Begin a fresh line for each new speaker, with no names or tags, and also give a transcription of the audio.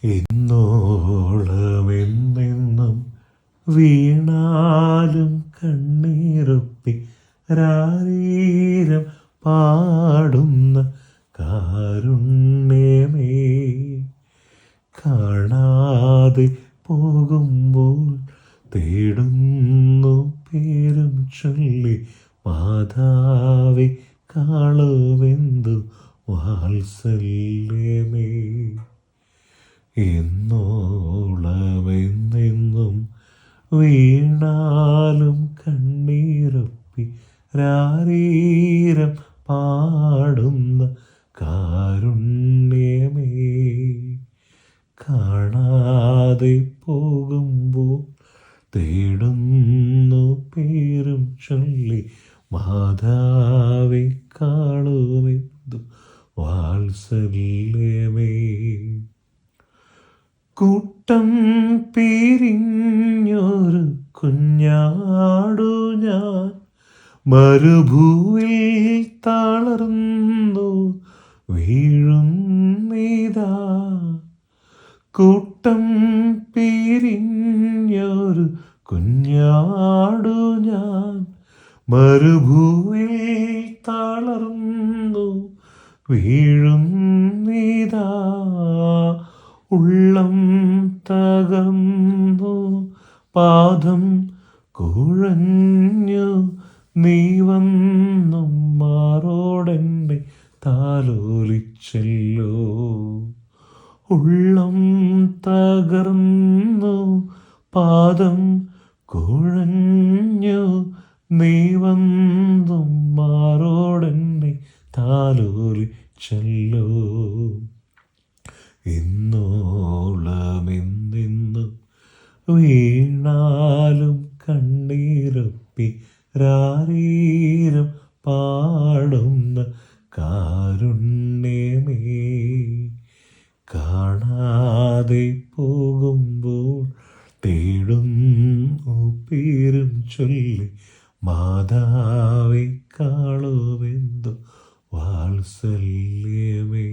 എന്നോളമെന്നെന്നും വീണാലും കണ്ണീരൊപ്പി രാരീരം പാടുന്ന കാരുണ്യമേ, കാണാതെ പോകുമ്പോൾ തേടുന്നു പേരും ചൊല്ലി മാതാവേ കാളുമെന്തു വാത്സല്യമേ. എന്നോളമെന്നെന്നും വീണാലും കണ്ണീരൊപ്പി രാരീരം പാടുന്ന കാരുണ്യമേ, കാണാതെ പോകുമ്പോൾ തേടുന്നു പേരും ചൊല്ലി മാതാവേ കാളുമെന്തു വാത്സല്യമേ. കൂട്ടം പിരിഞ്ഞൊരു കുഞ്ഞാടു ഞാൻ മരുഭൂവിൽ തളർന്നു വീഴുന്നിതാ. കൂട്ടം പിരിഞ്ഞൊരു കുഞ്ഞാടു ഞാൻ മരുഭൂവിൽ തളർന്നു വീഴുന്നിതാ. ഉള്ളം തകർന്നു പാദം കുഴഞ്ഞു നീ വന്നും മാറോടെന്നെ താലോലിച്ചല്ലോ. ഉള്ളം തകർന്നു പാദം കുഴഞ്ഞു നീ വന്നും മാറോടെന്നെ താലോലിച്ചല്ലോ. എന്നോളമെന്നെന്നും വീണാലും കണ്ണീരൊപ്പി രാരീരം പാടുന്ന കാരുണ്യമേ, കാണാതെ പോകുമ്പോൾ തേടുന്നു പേരും ചൊല്ലി മാതാവേ കാളുമെന്തു വാത്സല്യമേ.